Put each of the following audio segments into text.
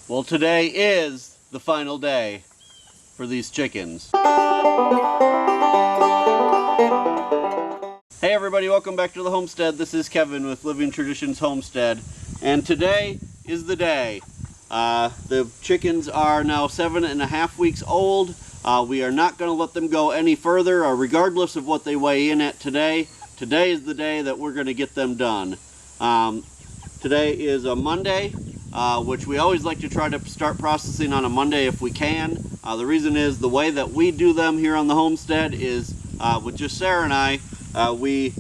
Well, today is the final day for these chickens. Hey everybody, welcome back to the homestead. This is Kevin with Living Traditions Homestead, and today is the day. The chickens are now 7.5 weeks old. We are not going to let them go any further, regardless of what they weigh in at today. Today is the day that we're going to get them done. Today is a Monday, which we always like to try to start processing on a Monday if we can. The reason is the way that we do them here on the homestead is with just Sarah and I. We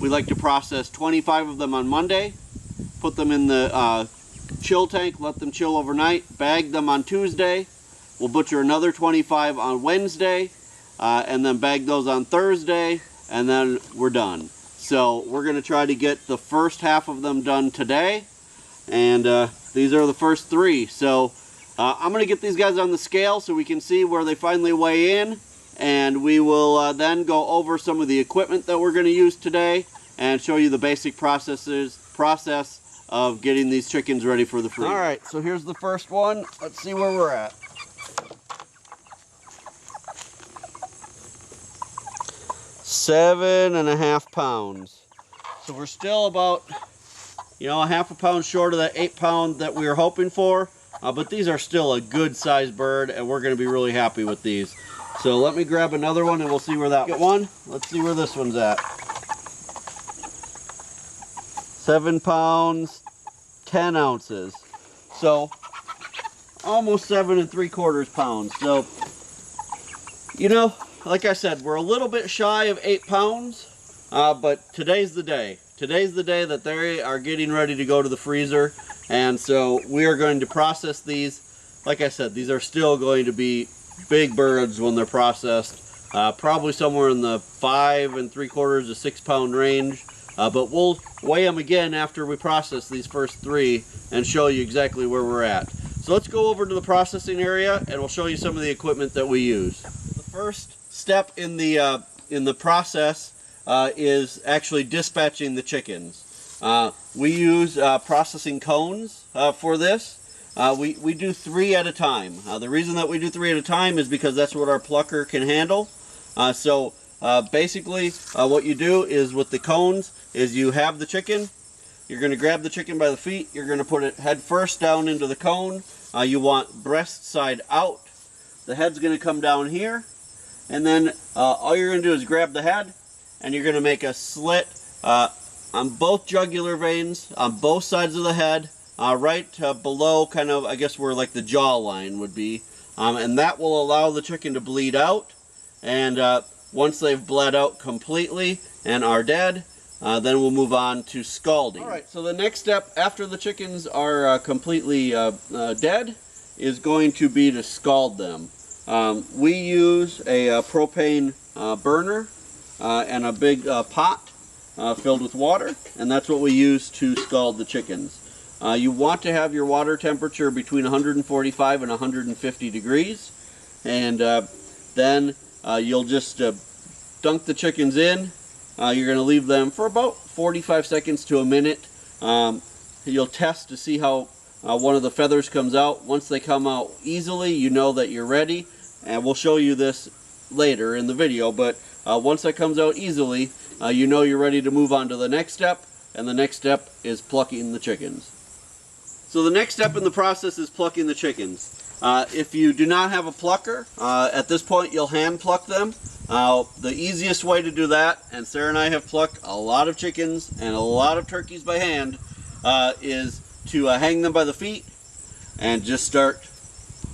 like to process 25 of them on Monday, put them in the chill tank, let them chill overnight, bag them on Tuesday. We'll butcher another 25 on Wednesday, and then bag those on Thursday, and then we're done. So we're going to try to get the first half of them done today, and these are the first 3. So I'm going to get these guys on the scale so we can see where they finally weigh in, and we will then go over some of the equipment that we're going to use today and show you the basic process of getting these chickens ready for the freezer. All right, so here's the first one. Let's see where we're at. 7.5 pounds. So we're still about, a half a pound short of that 8 pound that we were hoping for. But these are still a good sized bird, and we're going to be really happy with these. So let me grab another one and we'll see where that one. Let's see where this one's at. 7 pounds, 10 ounces. So almost 7.75 pounds. So, like I said, we're a little bit shy of 8 pounds, but today's the day. Today's the day that they are getting ready to go to the freezer, and so we are going to process these. Like I said, these are still going to be big birds when they're processed, probably somewhere in the 5 3/4 to 6 pound range, but we'll weigh them again after we process these first 3 and show you exactly where we're at. So let's go over to the processing area and we'll show you some of the equipment that we use. The first step in the process is actually dispatching the chickens. We use processing cones for this. We do 3 at a time. The reason that we do 3 at a time is because that's what our plucker can handle. Basically what you do is with the cones is you have the chicken. You're going to grab the chicken by the feet. You're going to put it head first down into the cone. You want breast side out. The head's going to come down here. And then all you're going to do is grab the head, and you're going to make a slit on both jugular veins, on both sides of the head, right below kind of, I guess, where like the jaw line would be. And that will allow the chicken to bleed out. And once they've bled out completely and are dead, then we'll move on to scalding. All right, so the next step after the chickens are completely dead is going to be to scald them. We use a propane burner and a big pot filled with water, and that's what we use to scald the chickens. You want to have your water temperature between 145 and 150 degrees, and then you'll just dunk the chickens in. You're going to leave them for about 45 seconds to a minute. You'll test to see how one of the feathers comes out. Once they come out easily, you know that you're ready. And we'll show you this later in the video, but once that comes out easily, you know you're ready to move on to the next step, and the next step is plucking the chickens. So the next step in the process is plucking the chickens. If you do not have a plucker, at this point you'll hand pluck them. The easiest way to do that, and Sarah and I have plucked a lot of chickens and a lot of turkeys by hand, is to hang them by the feet and just start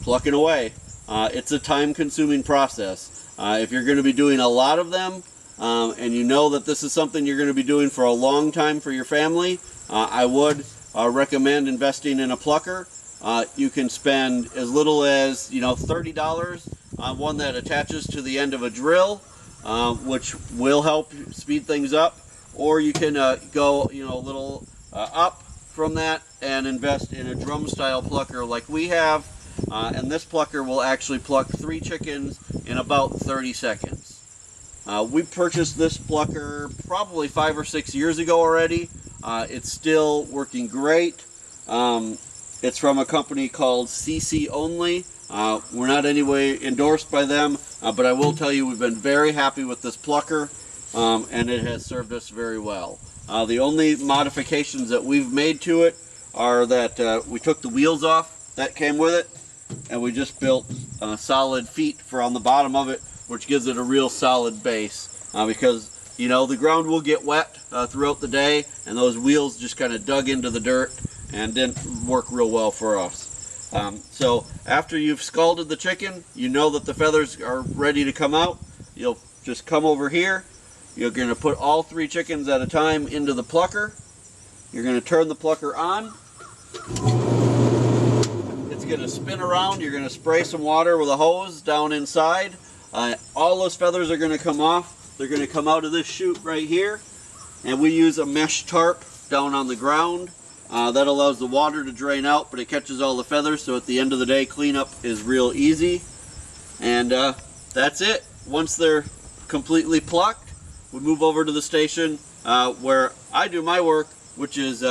plucking away. It's a time-consuming process. If you're going to be doing a lot of them, and you know that this is something you're going to be doing for a long time for your family, I would recommend investing in a plucker. You can spend as little as $30 on one that attaches to the end of a drill, which will help speed things up, or you can go a little up from that and invest in a drum-style plucker like we have. And this plucker will actually pluck 3 chickens in about 30 seconds. We purchased this plucker probably 5 or 6 years ago already. It's still working great. It's from a company called CC Only. We're not anyway endorsed by them, but I will tell you we've been very happy with this plucker, and it has served us very well. The only modifications that we've made to it are that we took the wheels off that came with it, and we just built solid feet for on the bottom of it, which gives it a real solid base, because you know the ground will get wet throughout the day, and those wheels just kind of dug into the dirt and didn't work real well for us. So after you've scalded the chicken, you know that the feathers are ready to come out. You'll just come over here. You're going to put all 3 chickens at a time into the plucker. You're going to turn the plucker on. It's going to spin around. You're going to spray some water with a hose down inside. All those feathers are going to come off. They're going to come out of this chute right here. And we use a mesh tarp down on the ground. That allows the water to drain out, but it catches all the feathers, so at the end of the day, cleanup is real easy. And that's it. Once they're completely plucked, we move over to the station where I do my work, which is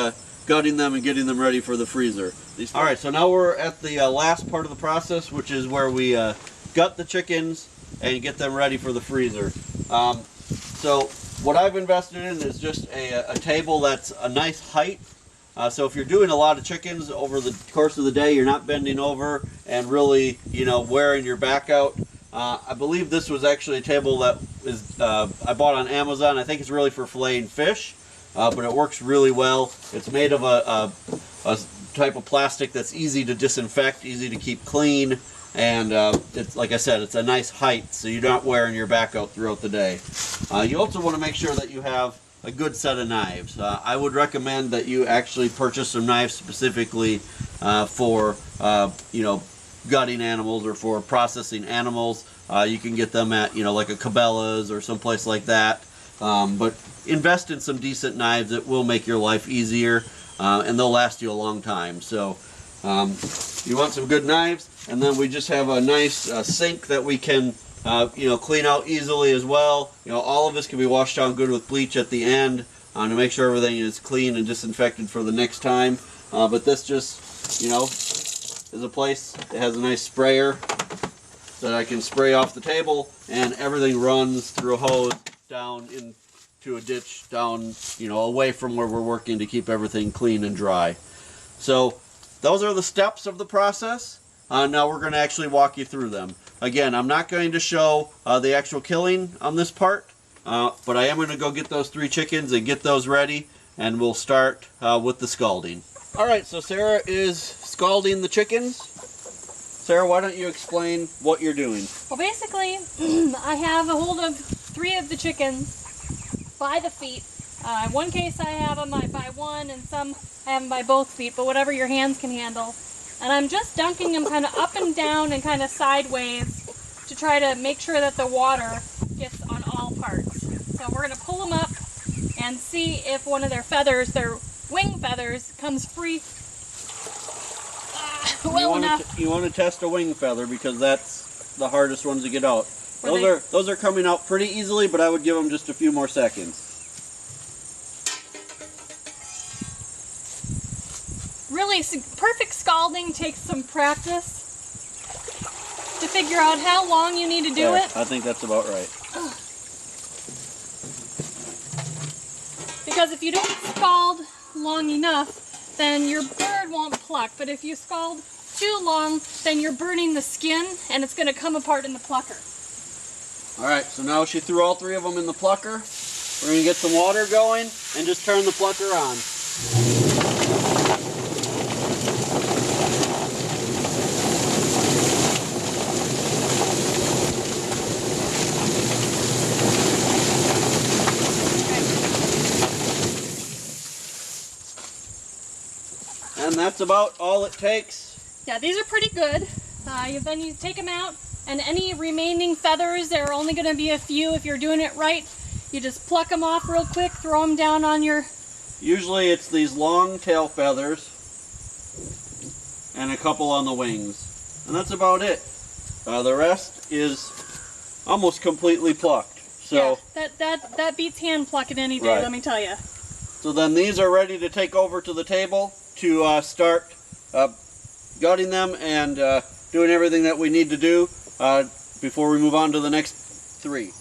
gutting them and getting them ready for the freezer. All right, so now we're at the last part of the process, which is where we gut the chickens and get them ready for the freezer. So what I've invested in is just a table that's a nice height. So if you're doing a lot of chickens over the course of the day, you're not bending over and really, you know, wearing your back out. I believe this was actually a table that is I bought on Amazon. I think it's really for filleting fish, but it works really well. It's made of a type of plastic that's easy to disinfect, easy to keep clean, and it's, like I said, it's a nice height, so you're not wearing your back out throughout the day. You also want to make sure that you have a good set of knives. I would recommend that you actually purchase some knives specifically for you know, gutting animals or for processing animals. You can get them at, you know, like a Cabela's or someplace like that. But invest in some decent knives. It will make your life easier, and they'll last you a long time. So you want some good knives, and then we just have a nice sink that we can you know, clean out easily as well. You know, all of this can be washed down good with bleach at the end to make sure everything is clean and disinfected for the next time. But this just, you know, is a place. It has a nice sprayer that I can spray off the table, and everything runs through a hose down into a ditch down, you know, away from where we're working to keep everything clean and dry. So those are the steps of the process. Now we're going to actually walk you through them. Again, I'm not going to show the actual killing on this part, but I am going to go get those 3 chickens and get those ready, and we'll start with the scalding. All right, so Sarah is scalding the chickens. Sarah, why don't you explain what you're doing? Well, basically, I have a hold of 3 of the chickens by the feet. In one case I have them by one, and some I have them by both feet, but whatever your hands can handle. And I'm just dunking them kind of up and down and kind of sideways to try to make sure that the water gets on all parts. So we're going to pull them up and see if one of their feathers, their wing feathers, comes free well enough. You want to test a wing feather because that's the hardest ones to get out. Those are coming out pretty easily, but I would give them just a few more seconds. Really, perfect scalding takes some practice to figure out how long you need to do it. I think that's about right. Because if you don't scald long enough, then your bird won't pluck. But if you scald too long, then you're burning the skin, and it's going to come apart in the plucker. All right, so now she threw all 3 of them in the plucker. We're going to get some water going and just turn the plucker on. And that's about all it takes. Yeah, these are pretty good. Then you take them out, and any remaining feathers, there are only going to be a few. If you're doing it right, you just pluck them off real quick, throw them down on your... Usually it's these long tail feathers and a couple on the wings. And that's about it. The rest is almost completely plucked. So yeah, that beats hand plucking any day, right. Let me tell you. So then these are ready to take over to the table to start gutting them and doing everything that we need to do before we move on to the next 3.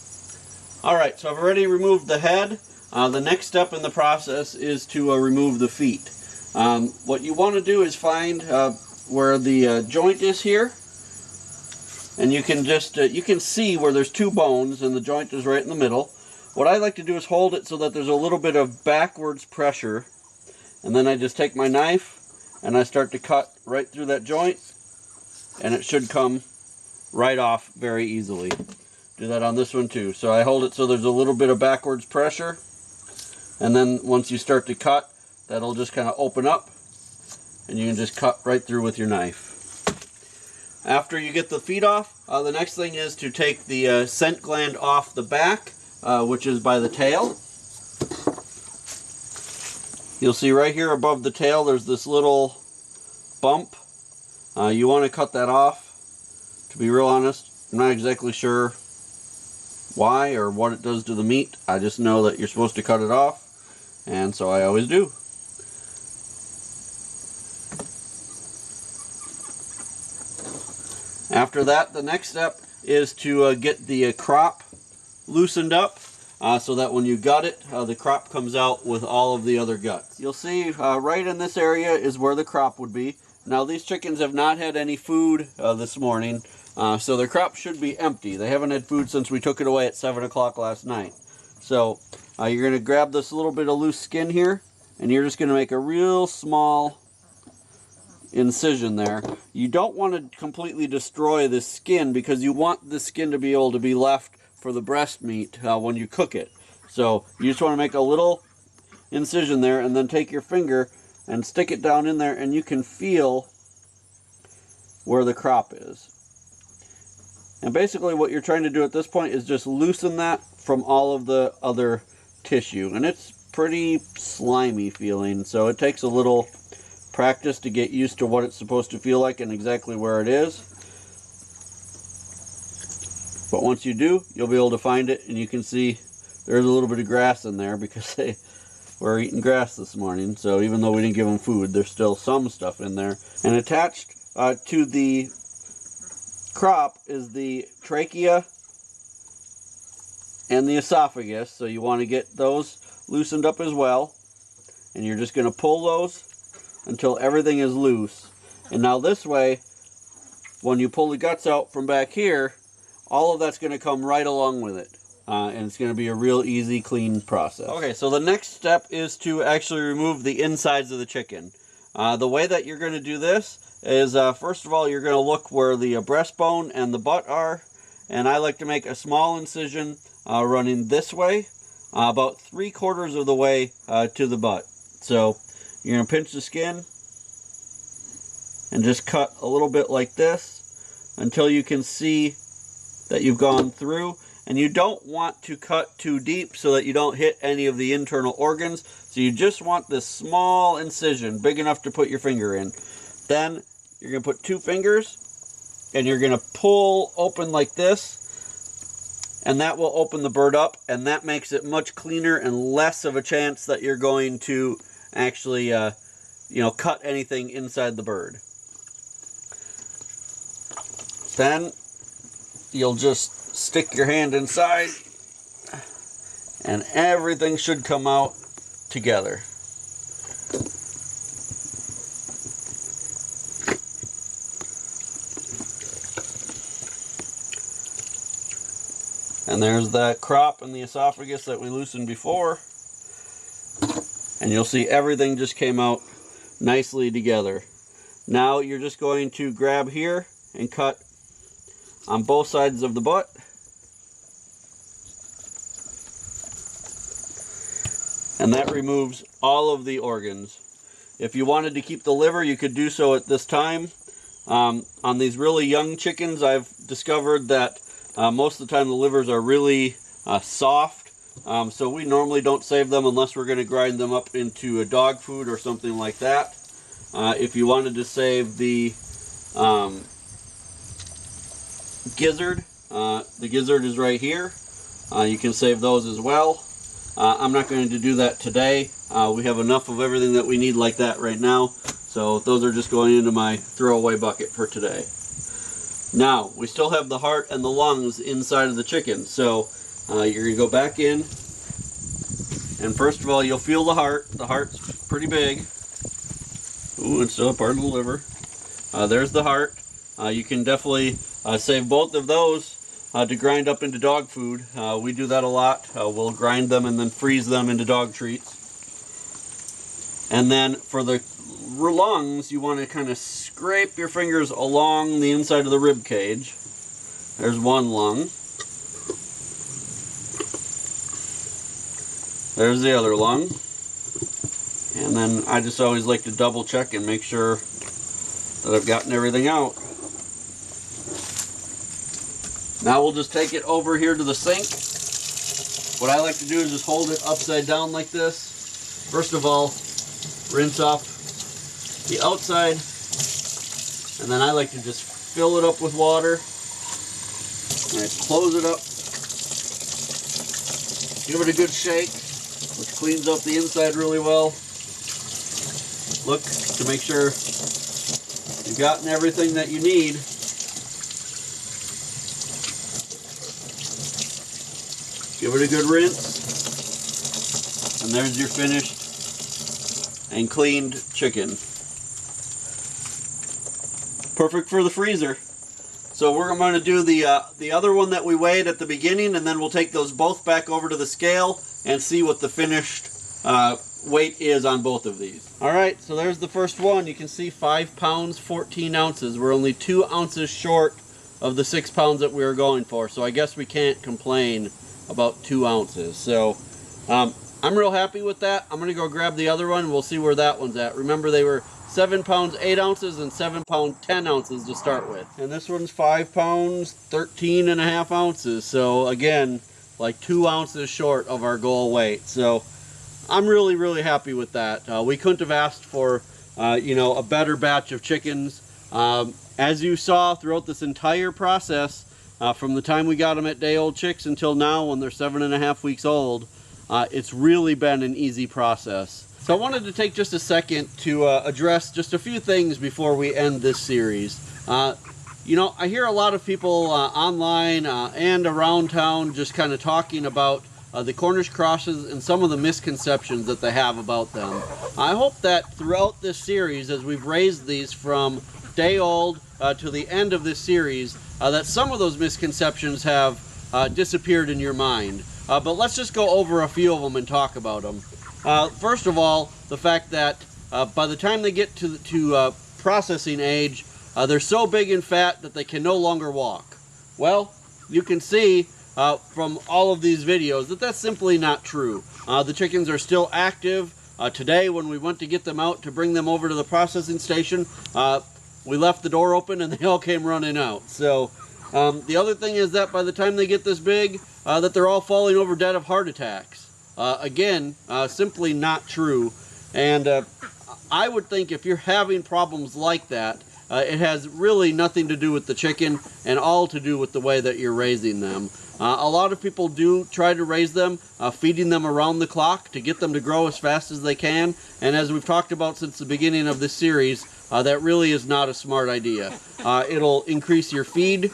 Alright, so I've already removed the head. The next step in the process is to remove the feet. What you want to do is find where the joint is here, and you can just you can see where there's 2 bones and the joint is right in the middle. What I like to do is hold it so that there's a little bit of backwards pressure, and then I just take my knife and I start to cut right through that joint, and it should come right off very easily. Do that on this one too. So I hold it so there's a little bit of backwards pressure, and then once you start to cut, that'll just kind of open up and you can just cut right through with your knife. After you get the feet off, the next thing is to take the scent gland off the back, which is by the tail. You'll see right here above the tail there's this little bump. You want to cut that off. To be real honest, I'm not exactly sure why or what it does to the meat. I just know that you're supposed to cut it off, and so I always do. After that, the next step is to get the crop loosened up so that when you gut it, the crop comes out with all of the other guts. You'll see right in this area is where the crop would be. Now these chickens have not had any food this morning, so their crop should be empty. They haven't had food since we took it away at 7 o'clock last night. So you're going to grab this little bit of loose skin here, and you're just going to make a real small incision there. You don't want to completely destroy the skin because you want the skin to be able to be left for the breast meat when you cook it. So you just want to make a little incision there and then take your finger and stick it down in there, and you can feel where the crop is. And basically what you're trying to do at this point is just loosen that from all of the other tissue, and it's pretty slimy feeling, so it takes a little practice to get used to what it's supposed to feel like and exactly where it is. But once you do, you'll be able to find it, and you can see there's a little bit of grass in there because they were eating grass this morning. So even though we didn't give them food, there's still some stuff in there. And attached to the crop is the trachea and the esophagus, so you want to get those loosened up as well. And you're just going to pull those until everything is loose. And now this way, when you pull the guts out from back here, all of that's going to come right along with it. And it's going to be a real easy, clean process. Okay, so the next step is to actually remove the insides of the chicken. The way that you're going to do this is, first of all, you're going to look where the breastbone and the butt are. And I like to make a small incision running this way, about 3/4 of the way to the butt. So you're going to pinch the skin and just cut a little bit like this until you can see that you've gone through. And you don't want to cut too deep so that you don't hit any of the internal organs. So you just want this small incision, big enough to put your finger in. Then you're going to put 2 fingers and you're going to pull open like this. And that will open the bird up, and that makes it much cleaner and less of a chance that you're going to actually, cut anything inside the bird. Then you'll just stick your hand inside, and everything should come out together. And there's that crop and the esophagus that we loosened before. And you'll see everything just came out nicely together. Now you're just going to grab here and cut on both sides of the butt. And that removes all of the organs. If you wanted to keep the liver, you could do so at this time. On these really young chickens, I've discovered that most of the time the livers are really soft, so we normally don't save them unless we're going to grind them up into a dog food or something like that. If you wanted to save the gizzard, the gizzard is right here. You can save those as well. I'm not going to do that today. We have enough of everything that we need like that right now. So those are just going into my throwaway bucket for today. Now, we still have the heart and the lungs inside of the chicken. So you're going to go back in. And first of all, you'll feel the heart. The heart's pretty big. Ooh, it's still a part of the liver. There's the heart. You can definitely save both of those to grind up into dog food. We do that a lot. We'll grind them and then freeze them into dog treats. And then for the lungs, you want to kind of scrape your fingers along the inside of the rib cage. There's one lung. There's the other lung. And then I just always like to double check and make sure that I've gotten everything out. Now we'll just take it over here to the sink. What I like to do is just hold it upside down like this. First of all, rinse off the outside, and then I like to just fill it up with water. And I close it up. Give it a good shake, which cleans up the inside really well. Look to make sure you've gotten everything that you need. Give it a good rinse, and there's your finished and cleaned chicken. Perfect for the freezer. So we're going to do the other one that we weighed at the beginning, and then we'll take those both back over to the scale and see what the finished weight is on both of these. Alright, so there's the first one. You can see 5 pounds 14 ounces. We're only 2 ounces short of the 6 pounds that we were going for, so I guess we can't complain about 2 ounces. So I'm real happy with that. I'm going to go grab the other one. We'll see where that one's at. Remember, they were 7 pounds 8 ounces and 7 pounds 10 ounces to start with. And this one's 5 pounds 13 and a half ounces. So again, like 2 ounces short of our goal weight. So I'm really, really happy with that. We couldn't have asked for, you know, a better batch of chickens. As you saw throughout this entire process, from the time we got them at day-old chicks until now when they're 7.5 weeks old, it's really been an easy process. So I wanted to take just a second to address just a few things before we end this series. You know, I hear a lot of people online and around town just kind of talking about the Cornish crosses and some of the misconceptions that they have about them. I hope that throughout this series, as we've raised these from day old to the end of this series, that some of those misconceptions have disappeared in your mind. But let's just go over a few of them and talk about them. First of all, the fact that by the time they get to processing age, they're so big and fat that they can no longer walk. Well, you can see from all of these videos that that's simply not true. The chickens are still active. Today, when we went to get them out to bring them over to the processing station, we left the door open and they all came running out. So the other thing is that by the time they get this big, that they're all falling over dead of heart attacks. Again, simply not true. And I would think if you're having problems like that, it has really nothing to do with the chicken and all to do with the way that you're raising them. A lot of people do try to raise them, feeding them around the clock to get them to grow as fast as they can. And as we've talked about since the beginning of this series, that really is not a smart idea. It'll increase your feed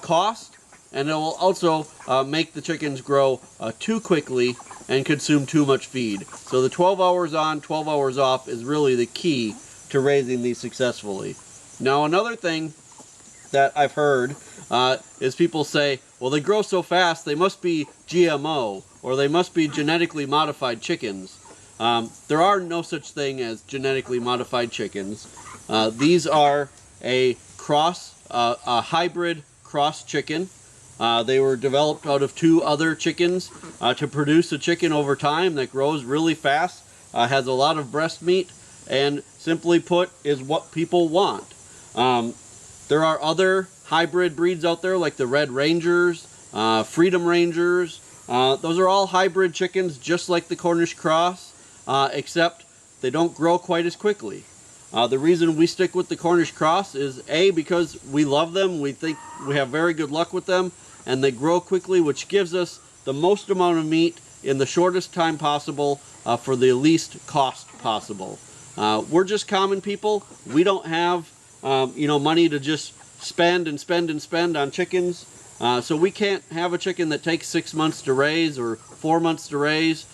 cost, and it will also make the chickens grow too quickly and consume too much feed. So the 12 hours on, 12 hours off is really the key to raising these successfully. Now, another thing that I've heard is people say, well, they grow so fast, they must be GMO, or they must be genetically modified chickens. There are no such thing as genetically modified chickens. These are a hybrid cross chicken. They were developed out of 2 other chickens to produce a chicken over time that grows really fast, has a lot of breast meat, and simply put, is what people want. There are other hybrid breeds out there like the Red Rangers, Freedom Rangers. Those are all hybrid chickens just like the Cornish cross, except they don't grow quite as quickly. The reason we stick with the Cornish cross is A, because we love them, we think we have very good luck with them, and they grow quickly, which gives us the most amount of meat in the shortest time possible for the least cost possible. We're just common people. We don't have money to just spend and spend and spend on chickens. So we can't have a chicken that takes 6 months to raise or 4 months to raise.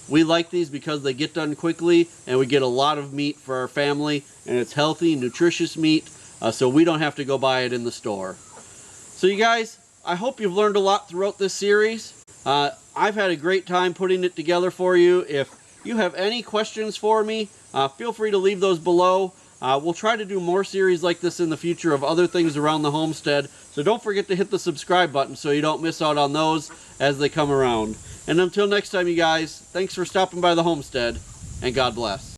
We like these because they get done quickly and we get a lot of meat for our family, and it's healthy, nutritious meat, so we don't have to go buy it in the store. So you guys, I hope you've learned a lot throughout this series. I've had a great time putting it together for you. If you have any questions for me, feel free to leave those below. We'll try to do more series like this in the future of other things around the homestead, so don't forget to hit the subscribe button so you don't miss out on those as they come around. And until next time, you guys, thanks for stopping by the homestead, and God bless.